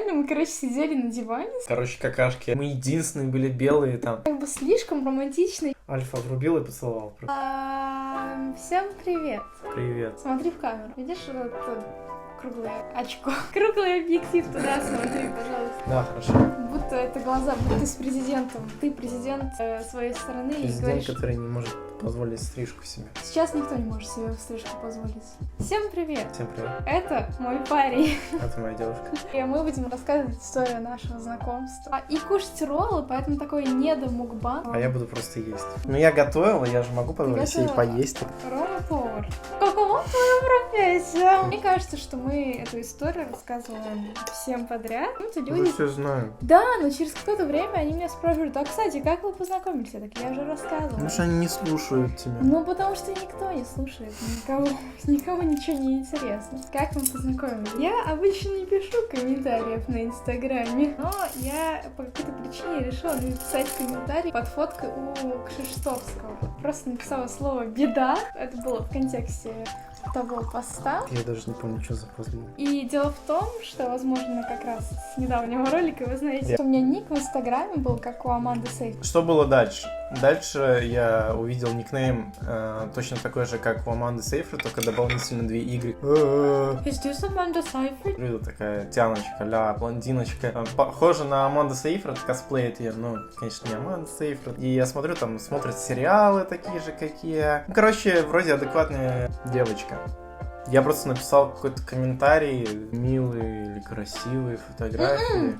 реально, мы, короче, сидели на диване. Короче, какашки. Мы единственные были белые там. Как бы слишком романтично. Альфа врубил и поцеловал. Всем привет. Привет. Смотри в камеру. Видишь вот это круглое очко? Круглый объектив туда смотри, пожалуйста. Да, хорошо. Будто это глаза, будто ты с президентом. Ты президент своей страны и Президент, говоришь... который не может позволить стрижку себе. Сейчас никто не может себе стрижку позволить. Всем привет. Всем привет. Это мой парень. Это моя девушка. И мы будем рассказывать историю нашего знакомства. И кушать роллы, поэтому такой недо-мукбан. А я буду просто есть. Ну я готовила, я же могу позволить себе поесть. Рома-повар. Какова твоя профессия? Мне кажется, что мы эту историю рассказываем всем подряд. Ну-то Вы люди... все знают. Да, но через какое-то время они меня спрашивают: а, кстати, как вы познакомились? Я так, я уже рассказывала. Потому что они не слушают тебя. Ну, потому что никто не слушает, никому ничего не интересно. Как мы познакомились? Я обычно не пишу комментариев на Инстаграме, но я по какой-то причине решила написать комментарий под фоткой у Кшиштовского. Просто написала слово «беда». Это было в контексте того поста. Я даже не помню, что за пост был. И дело в том, что, возможно, как раз с недавнего ролика вы знаете, что у меня ник в Инстаграме был, как у Аманды Сейфрид. Что было дальше? Дальше я увидел никнейм точно такой же, как у Аманды Сейфрид, только дополнительно 2 игры. Is this Amanda Seyfried? Видел такая тяночка, блондиночка. Похожа на Аманду Сейфрид, косплеит ее, ну, конечно, не Аманда Сейфрид. И я смотрю, там смотрят сериалы такие же, как я. Ну, короче, вроде адекватная девочка. Я просто написал какой-то комментарий, милые или красивые фотографии.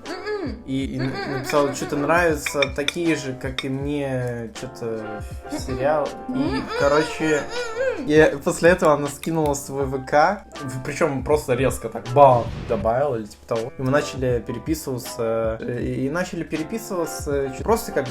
И написал, что-то нравится, такие же, как и мне, что-то сериал. И, короче, после этого она скинула свой ВК, причем просто резко так бам добавила или типа того. И мы начали переписываться, просто как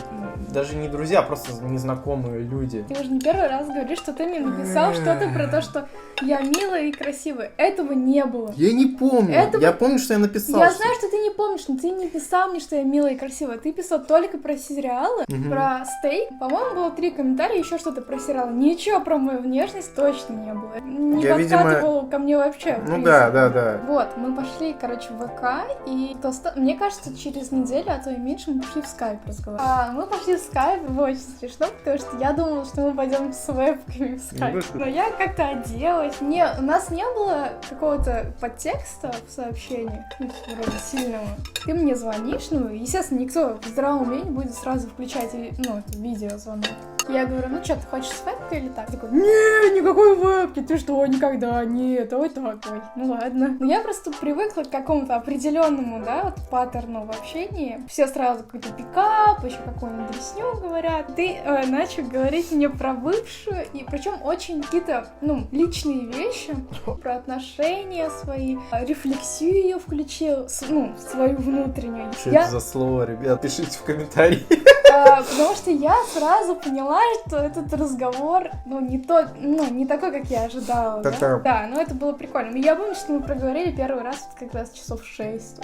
даже не друзья, а просто незнакомые люди. Ты уже не первый раз говоришь, что ты мне написал что-то про то, что я милая и красивая. Этого не было. Я не помню. Я помню, что я написал. Я знаю, что ты не помнишь, но ты не писал мне, что я милая и красивая. Ты писал только про сериалы, про стейк. По-моему, было 3 комментария, еще что-то про сериалы. Ничего про мою внешность точно не было. Не подкатывал ко мне вообще. Ну да. Вот, мы пошли, короче, в ВК, и мне кажется, через неделю, а то и меньше, мы пошли в скайп разговаривать. Мы пошли в скайп, было очень смешно, потому что я думала, что мы пойдем с вебками в скайп. Но я как-то оделась. У нас не было какого-то подтекста в сообщениях, вроде сильного. Ты мне звонишь, естественно, никто в здравом уме не будет сразу включать, это видеозвонок. Я говорю, ну что, ты хочешь с вебкой или так? Такой, не, никакой вебки, ты что, никогда, нет, вот так, ой, ну ладно. Но я просто привыкла к какому-то определенному, паттерну в общении. Все сразу какой-то пикап, еще какую-нибудь дресню говорят. Ты начал говорить мне про бывшую, и причем очень какие-то, личные вещи, про отношения свои, рефлексию ее включил, свою внутреннюю. Что это за слово, ребят? Пишите в комментарии. Потому что я сразу поняла, что этот разговор, не такой, как я ожидала. Да, но это было прикольно. Я помню, что мы проговорили первый раз как раз часов 6.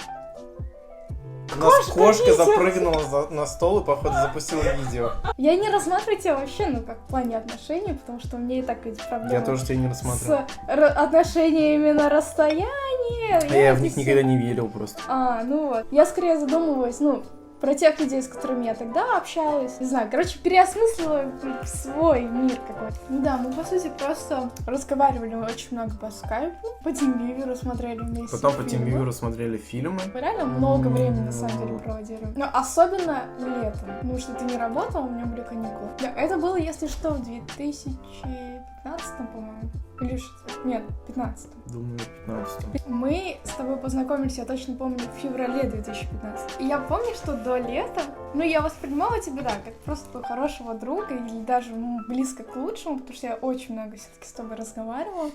У нас кошка запрыгнула на стол и, походу, запустила видео. Я не рассматриваю тебя вообще, как в плане отношений, потому что у меня и так эти проблемы. Я тоже тебя не рассматриваю. С отношениями на расстоянии. Я в них никогда не верил просто. Я скорее задумываюсь, про тех людей, с которыми я тогда общалась. Не знаю, переосмыслила свой мир какой-то. Да, мы, по сути, просто разговаривали очень много по скайпу, по TeamViewer смотрели вместе. Потом по TeamViewer смотрели фильмы. Мы реально много времени, на самом деле, проводили. Но особенно летом. Потому что ты не работал, у меня были каникулы. Это было, если что, в 2015, по-моему. Или что? Нет, 15. Думаю, 15. Мы с тобой познакомились, я точно помню, в феврале 2015. И я помню, что до лета, я воспринимала тебя, как просто хорошего друга, или даже близко к лучшему, потому что я очень много все-таки с тобой разговаривала.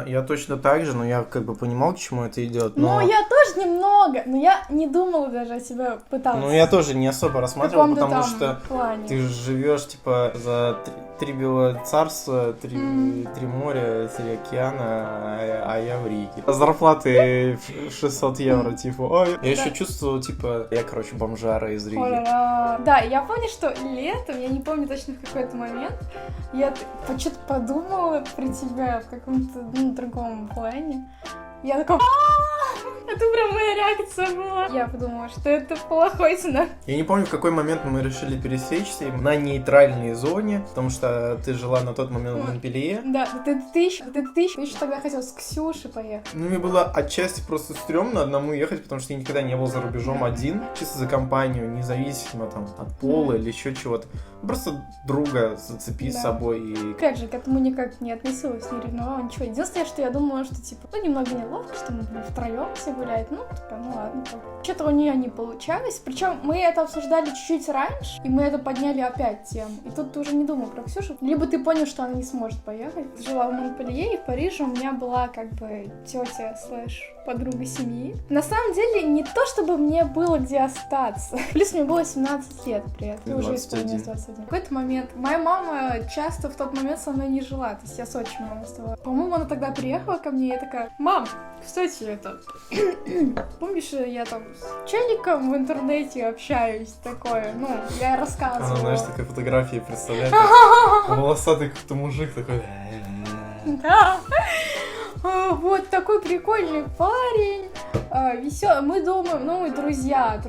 Я точно так же, но я понимал, к чему это идет. Но я тоже немного, но я не думала даже о тебе пытаться. Я тоже не особо рассматривал, потому что плане. Ты живешь за 3 белых царства, 3 моря, 3 океана, а я в Риге. Зарплаты 600 евро, я еще чувствовал, я, бомжара из Риги. Да, я помню, что летом, я не помню точно в какой-то момент, я что-то подумала про тебя в каком-то другом плане. Я такая, Это прям моя реакция была. Я подумала, что это плохой знак. Я не помню, в какой момент мы решили пересечься на нейтральной зоне, потому что ты жила на тот момент в Монпелье. Да, ты еще тогда хотел с Ксюшей поехать. Ну, мне было отчасти просто стрёмно одному ехать, потому что я никогда не был за рубежом один, чисто за компанию, независимо там от пола или еще чего-то. Просто друга зацепи с собой и... Опять же, к этому никак не относилась, не ревновала, ничего. Единственное, что я думала, что, типа, немного неловко, что мы будем втроем все гулять. Ну, типа, ну ладно. Что-то у нее не получалось. Причем мы это обсуждали чуть-чуть раньше, и мы это подняли опять тему. И тут ты уже не думал про Ксюшу. Либо ты понял, что она не сможет поехать. Жила в Монпелье, и в Париже у меня была, как бы, тетя / подруга семьи. На самом деле, не то, чтобы мне было где остаться. Плюс мне было 17 лет при этом. Уже исполнилось 21. В какой-то момент моя мама часто в тот момент со мной не жила. То есть я с отчимом мама оставалась. По-моему, она тогда приехала ко мне и такая: мам, кстати, это... Помнишь, я там с челиком в интернете общаюсь, такое, ну, я рассказывала. Она, знаешь, такая фотография представляет. Волосатый какой-то мужик такой. Да. Вот такой прикольный парень, веселый. Мы думаем, ну, мы друзья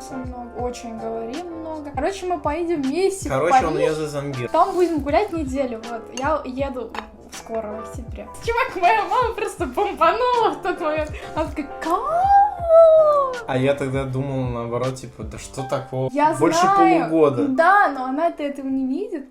со мной очень говорим много. Короче, мы поедем вместе в Париж. Он ездит за Замбир. Там будем гулять неделю, вот. Я еду скоро, в октябре. Чувак, моя мама просто бомбанула в тот момент. Она такая: как? А я тогда думал, наоборот, типа, да что такого? Я Больше знаю. полугода. Да, но она-то этого не видит.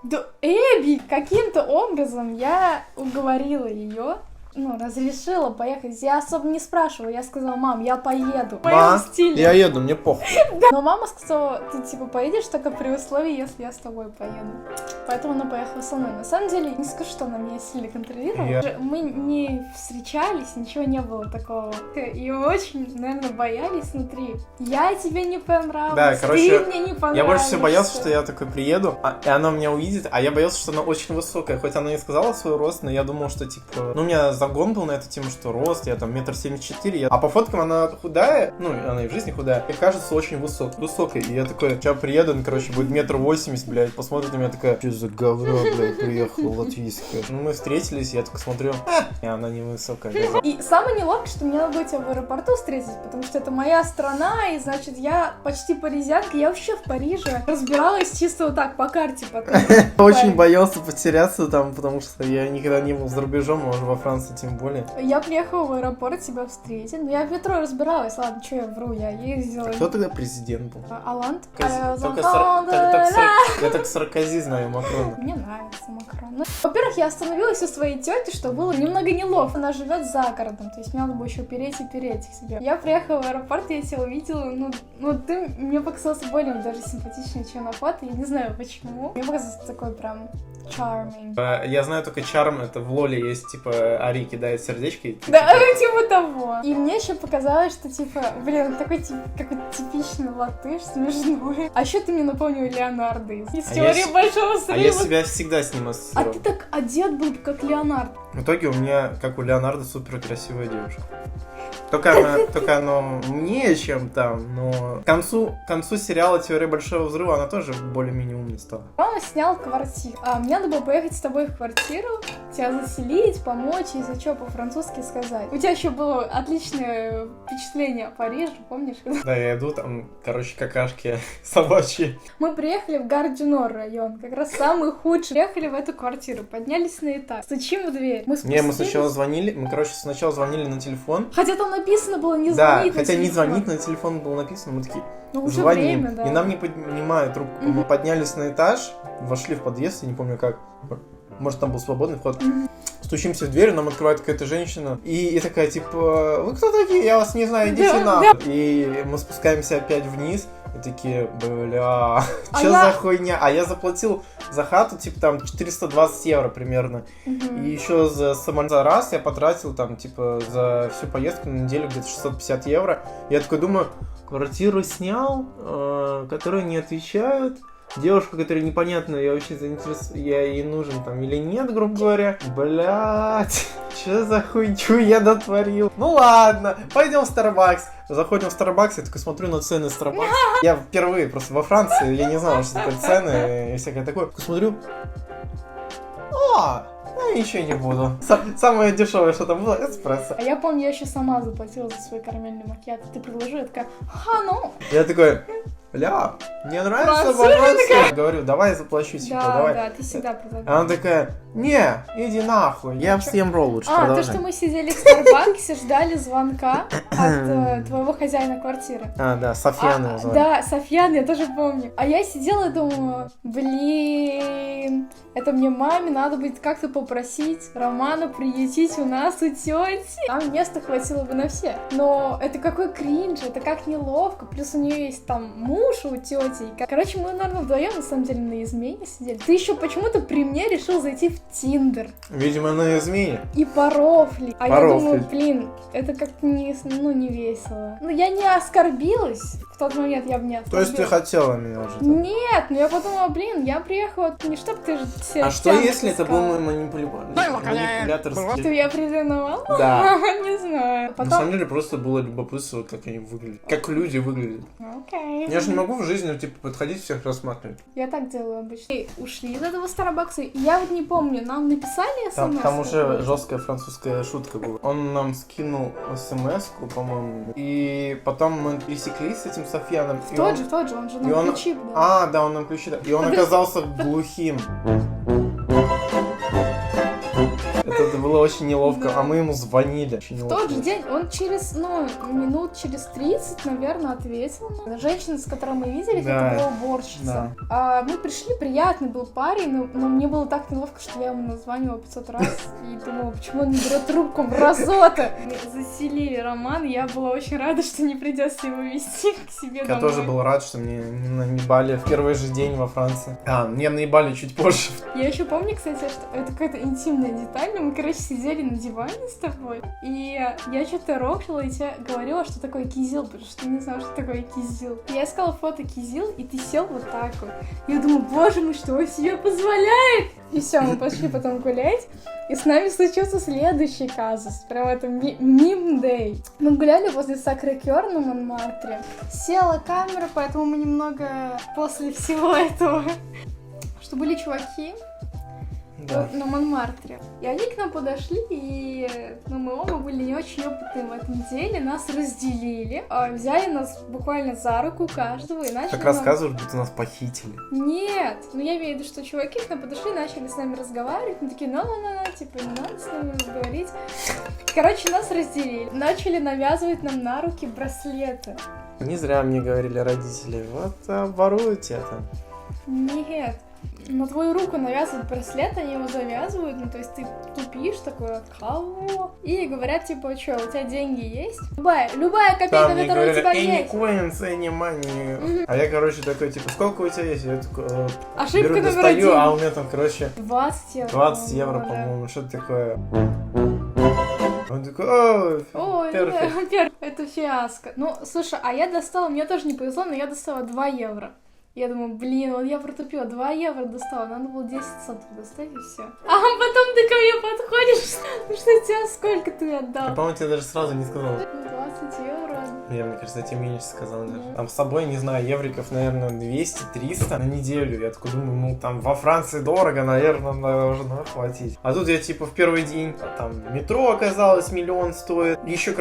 Да, Эбби, каким-то образом я уговорила ее, ну, разрешила поехать. Я особо не спрашивала, я сказала: мам, я поеду. В моем стиле. Я еду, мне похуй. Да. Но мама сказала: ты, типа, поедешь только при условии, если я с тобой поеду. Поэтому она поехала со мной. На самом деле, не скажу, что она меня сильно контролировала. Мы не встречались, ничего не было такого. И очень, наверное, боялись внутри. Я тебе не понравилась, да, короче, ты мне не понравилась. Я больше всего боялся, что я такой приеду, и она меня увидит, а я боялся, что она очень высокая. Хоть она и сказала свой рост, но я думал, что, типа... Ну, у меня загон был на эту тему, что рост, я там 1,74 м. А по фоткам она худая, ну, она и в жизни худая, и кажется очень высокой. И я такой: сейчас приеду, он, короче, будет 1,80 м, блядь, посмотрит на меня, такая: что за говно, блядь, приехала латвийская. Ну, мы встретились, я такой смотрю, и она невысокая. И самое неловкое, что мне надо было тебя в аэропорту встретить, потому что это моя страна, и, значит, я почти паризианка, я вообще в Париже разбиралась чисто вот так, по карте потом. Очень боялся потеряться там, потому что я никогда не был за рубежом, а уже во Франции тем более. Я приехала в аэропорт тебя встретить, но я в метро разбиралась, ладно, что я вру, я ездила. Кто тогда президент был? Оланд. Я так Саркози знаю, Макрона. Мне нравится Макрон. Ну, во-первых, я остановилась у своей тети, что было немного неловко. Она живет за городом, то есть мне надо было еще переть к себе. Я приехала в аэропорт, я тебя увидела, ну ты мне показался более даже симпатичнее, чем на фото, я не знаю почему. Мне показался такой прям charming. Я знаю только charm, это в Лоле есть, типа, Ари кидает сердечки. Да, типа того. И мне еще показалось, что, типа, блин, такой какой-то типичный латыш, смешной. А еще ты мне напомнил Леонардо из теории большого взрыва. А я себя всегда с ним ассоциировал. А ты так одет был, как Леонардо. В итоге у меня, как у Леонардо, супер красивая девушка. Только оно умнее, чем там, но к концу сериала «Теория большого взрыва» она тоже более-менее умнее стала. Мама снял квартиру. А мне надо было поехать с тобой в квартиру, тебя заселить, помочь, если что, по-французски сказать. У тебя еще было отличное впечатление о Париже, помнишь? Да, я иду, там, короче, какашки собачьи. Мы приехали в Гар-дю-Нор район, как раз самый худший. Приехали в эту квартиру, поднялись на этаж, стучим в дверь. Мы сначала звонили на телефон. Хотя там написано было не звонить. Да, хотя не звонить на телефон было написано, мы такие: уже звоним. время, да. И нам не поднимают трубку. Мы поднялись на этаж, вошли в подъезд, я не помню как. Может, там был свободный вход. Стучимся в дверь, нам открывает какая-то женщина. И такая, типа: вы кто такие? Я вас не знаю, идите нахуй. И мы спускаемся опять вниз. И такие: бля, что за хуйня? А я заплатил за хату, типа, там, 420 евро примерно. И еще за самолет за раз я потратил, там, типа, за всю поездку на неделю где-то 650 евро. Я такой думаю: квартиру снял, которые не отвечают. Девушка, которая непонятно, я вообще я ей нужен там или нет, грубо говоря. Блять, что за хуйню я дотворил? Ну ладно, пойдем в Starbucks. Заходим в Starbucks, я такой смотрю на цены Starbucks. Я впервые просто во Франции, я не знал, что такое цены и всякое такое. Смотрю: ничего не буду. Самое дешевое, что там было, эспрессо. А я помню, я еще сама заплатила за свой карамельный макьято. Ты предложил, я такая, ну. Я такой, бля, мне нравится бороться. Говорю, давай я заплачу, типа, давай. Да, ты всегда предлагаешь. Она такая, не, иди нахуй, я съем ролл лучше, продолжай. То, что мы сидели в Старбаксе, ждали звонка от твоего хозяина квартиры. Да, Софьян его звали. Да, Софьян, я тоже помню. А я сидела и думаю, блин, это мне маме надо будет как-то попросить Романа приютить у нас у тети. Там места хватило бы на все. Но это какой кринж, это как неловко. Плюс у нее есть там муж у тети. Короче, мы, наверное, вдвоем на самом деле на измене сидели. Ты еще почему-то при мне решил зайти в Тиндер. Видимо, на измене. И порофли. А я думаю, блин, это как-то не весело. Ну, я не оскорбилась. В тот момент я бы не оскорбилась. То есть ты хотела меня уже? Нет, ну я подумала, блин, я приехала не чтоб ты же все. А что если это был мой манипуляторский? Что я приревновала? Да. Не знаю. На самом деле просто было любопытство, как они выглядят. Как люди выглядят. Окей. Я же не могу в жизни, типа, подходить всех рассматривать. Я так делаю обычно. И ушли из этого Старбакса. Я вот не помню, нам написали смс? Там уже жесткая французская шутка была. Он нам скинул смс-ку, по-моему. И потом мы пересеклись с этим Софьяном. В тот же, он же нам ключи дал. Да, он нам ключи дал. И он оказался глухим. Это было очень неловко, а мы ему звонили. В тот же день он через, минут через 30, наверное, ответил. Женщина, с которой мы виделись, это была уборщица. Да. Мы пришли, приятный был парень, но мне было так неловко, что я ему названивала 500 раз и думала, почему он не берет трубку, мразота. Заселили Роман, я была очень рада, что не придется его везти к себе домой. Я тоже был рад, что мне не наебали в первый же день во Франции. Мне наебали чуть позже. Я еще помню, кстати, что это какая-то интимная деталь. Мы, короче, сидели на диване с тобой, и я что-то рофлила и тебе говорила, что такое кизил, потому что ты не знала, что такое кизил. Я искала фото кизил, и ты сел вот так вот. Я думаю, боже мой, что он себе позволяет? И все, мы пошли потом гулять, и с нами случился следующий казус. Прям это мим-дэй. Мы гуляли возле Сакрэ-Кёр на Монмартре. Села камера, поэтому мы немного после всего этого... Что были чуваки на Монмартре. И они к нам подошли, и мы оба были не очень опытные в этом деле. Нас разделили, взяли нас буквально за руку каждого и начали... Так рассказываешь, будто нас похитили. Нет, я имею в виду, что чуваки к нам подошли, начали с нами разговаривать. Мы такие, типа, не надо с нами говорить. Короче, нас разделили. Начали навязывать нам на руки браслеты. Не зря мне говорили родители, воруйте это. Нет. На твою руку навязывают браслет, они его завязывают, то есть ты тупишь такой, кого? И говорят, типа, что, у тебя деньги есть? Любая копейка, которая у тебя есть. Coins, any money. А я, такой, типа, сколько у тебя есть? Я такой, ошибка беру, номер 1. а у меня там, 20 евро. 20 евро, по-моему, что-то такое. Он такой, перфект. Это фиаско. Слушай, а я достала, мне тоже не повезло, но я достала 2 евро. Я думаю, блин, я протупила, 2 евро достала, надо было 10 центов достать и все. А потом ты ко мне подходишь, что тебя сколько ты отдал? Я, по-моему, тебе даже сразу не сказал. 20 евро. Мне кажется, я тебе меньше сказал даже. Там с собой, не знаю, евриков, наверное, 200-300 на неделю. Я такой думаю, там во Франции дорого, наверное, должно хватить. А тут я, типа, в первый день, там, метро оказалось 1 000 000 стоит. Еще,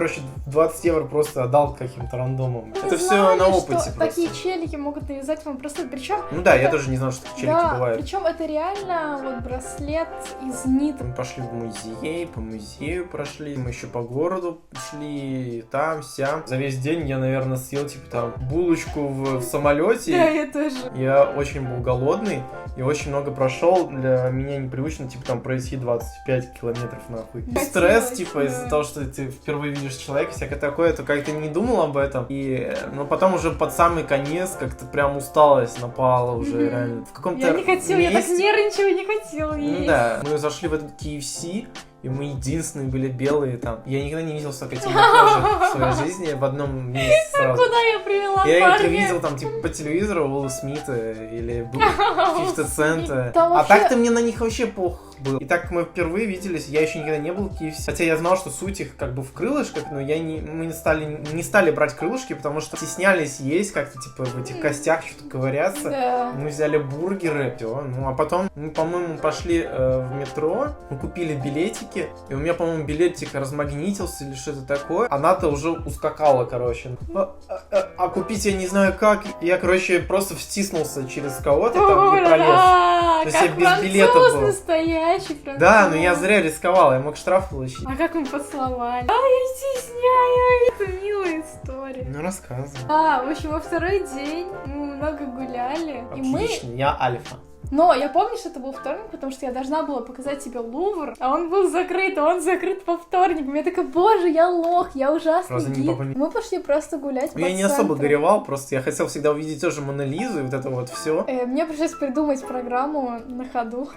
20 евро просто отдал каким-то рандомам. Это все на опыте просто. Такие челики могут навязать вам браслет, причем... я тоже не знал, что такие челики бывают. Причем это реально браслет из ниток. Мы пошли в музей, по музею прошли, мы еще по городу шли, там, сям. За весь день я, наверное, съел, типа, там, булочку в самолете. Да, я тоже. Я очень был голодный и очень много прошел. Для меня непривычно, типа, там, пройти 25 километров, нахуй. Стресс, типа, из-за того, что ты впервые видишь человека, всякое такое, то как-то не думал об этом. Но потом уже под самый конец как-то прям усталость напала уже, реально. В каком-то я не хотела, я так нервничала, не хотела есть. Да, мы зашли в этот KFC, и мы единственные были белые там. Я никогда не видел столько темнокожих в своей жизни в одном месте сразу. Куда я привела парня? Я их видел там, типа, по телевизору Уилла Смита или 50 Цента. А так-то мне на них вообще пох. был. И так как мы впервые виделись, я еще никогда не был в KFC. Хотя я знал, что суть их как бы в крылышках, но мы не стали брать крылышки, потому что стеснялись есть как-то, типа, в этих костях что-то ковыряться. Да. Мы взяли бургеры, все. Ну, а потом мы, по-моему, пошли в метро, мы купили билетики, и у меня, по-моему, билетик размагнитился или что-то такое. Она-то уже ускакала, короче. А купить я не знаю как. Я, короче, просто втиснулся через кого-то, там не пролез. То есть я без билета был. Настоящий француз. Да, но я зря рисковал, я мог штраф получить. А как мы поцеловали? Я стесняюсь. Это милая история. Ну, рассказывай. В общем, во второй день мы много гуляли. Отлично, я альфа. Но я помню, что это был вторник, потому что я должна была показать тебе Лувр, а он был закрыт, а он закрыт по вторникам. Я такая, боже, я лох, я ужасный гид. Мы пошли просто гулять по Я не центру. особо горевал, просто я хотел всегда увидеть тоже Мона Лизу и вот это вот все. Мне пришлось придумать программу на ходу.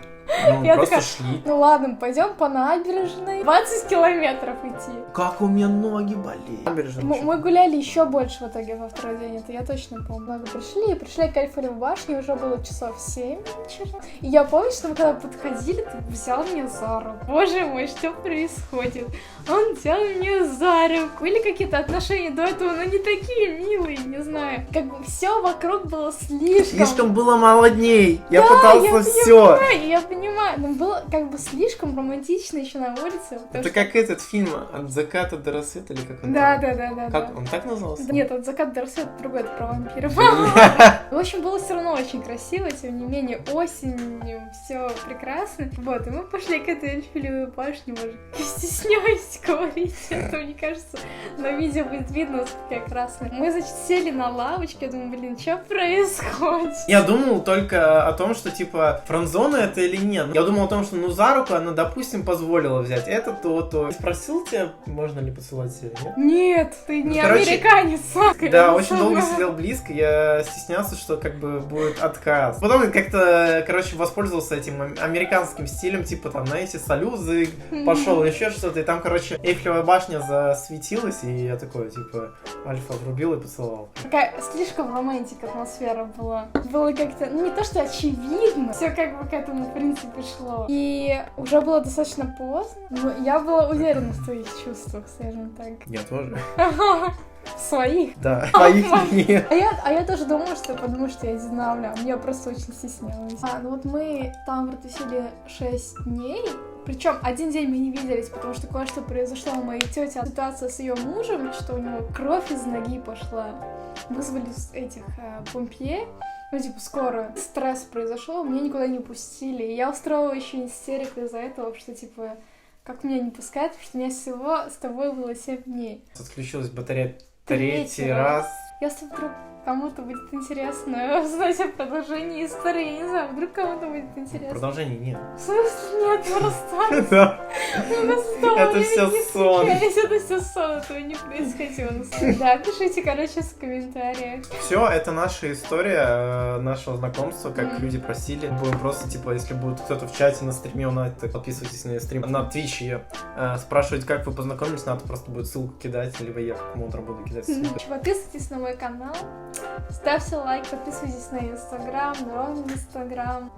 Ну, Я просто такая, шли. ну ладно, пойдем по набережной. 20 километров идти. Как у меня ноги болеют. Мы гуляли еще больше в итоге во второй день, это я точно помню. Много пришли к Эйфелевой башне, уже было часов 7 вечера. И я помню, что мы когда подходили, ты взял меня за руку. Боже мой, что происходит? Он взял меня за руку. Или какие-то отношения до этого, но не такие милые, не знаю. Как бы все вокруг было слишком было мало дней. Я пытался все. Я понимаю, но было как бы слишком романтично еще на улице. Это как этот фильм «От заката до рассвета» или как он? Да. Как он так назывался? Нет, «От заката до рассвета» другой, это про вампиров. В общем, было все равно очень красиво, тем не менее, осенью все прекрасно. Вот, и мы пошли к этой Эйфелевой башне, может, я стесняюсь говорить, это, мне кажется, на видео будет видно, как я красная. Мы, значит, сели на лавочке, я думаю, блин, что происходит? Я думал только о том, что, типа, френдзона это или нет. Я думал о том, что, ну, за руку она, допустим, позволила взять это, то. Спросил тебя, можно ли поцеловать тебя, нет? Нет, ты не короче, американец. Да, очень долго сидел близко, я стеснялся, что, как бы, будет отказ. Потом как-то, короче, воспользовался этим американским стилем, типа, там, знаете, салюзы, пошел еще что-то, и там, короче, Эйфелева башня засветилась, и я такой, типа, альфа врубил и поцеловал. Такая слишком романтика атмосфера была. Было как-то, ну, не то, что очевидно, все как бы к этому, в принципе, шло. И уже было достаточно поздно, но я была уверена в твоих чувствах, скажем так. Я тоже. Своих? Да, твоих нет. А я тоже думала, что потому что я динамля, я просто очень стеснялась. Ну вот мы там протусили 6 дней. Причем один день мы не виделись, потому что кое-что произошло у моей тети, ситуация с ее мужем, что у него кровь из ноги пошла. Вызвали этих помпье, ну типа скорую. Стресс произошел, меня никуда не пустили. И я устроила еще истерику из-за этого, что типа, как меня не пускают, потому что у меня всего с тобой было 7 дней. Отключилась батарея третий раз. Если вдруг кому-то будет интересно узнать о продолжении истории, я не знаю, вдруг кому-то будет интересно. Продолжения нет. В смысле нет, мы расстались. Да. Это все сон. Это все сон, этого не происходило. Да, пишите, короче, в комментариях. Все, это наша история нашего знакомства, как люди просили. Будем просто, типа, если будет кто-то в чате на стриме, подписывайтесь на стрим. На Twitch спрашивать, как вы познакомились, надо просто будет ссылку кидать, либо я как мудро буду кидать ссылку. Подписывайтесь на мой канал, ставьте лайк, подписывайтесь на Инстаграм, на Ромин Инстаграм.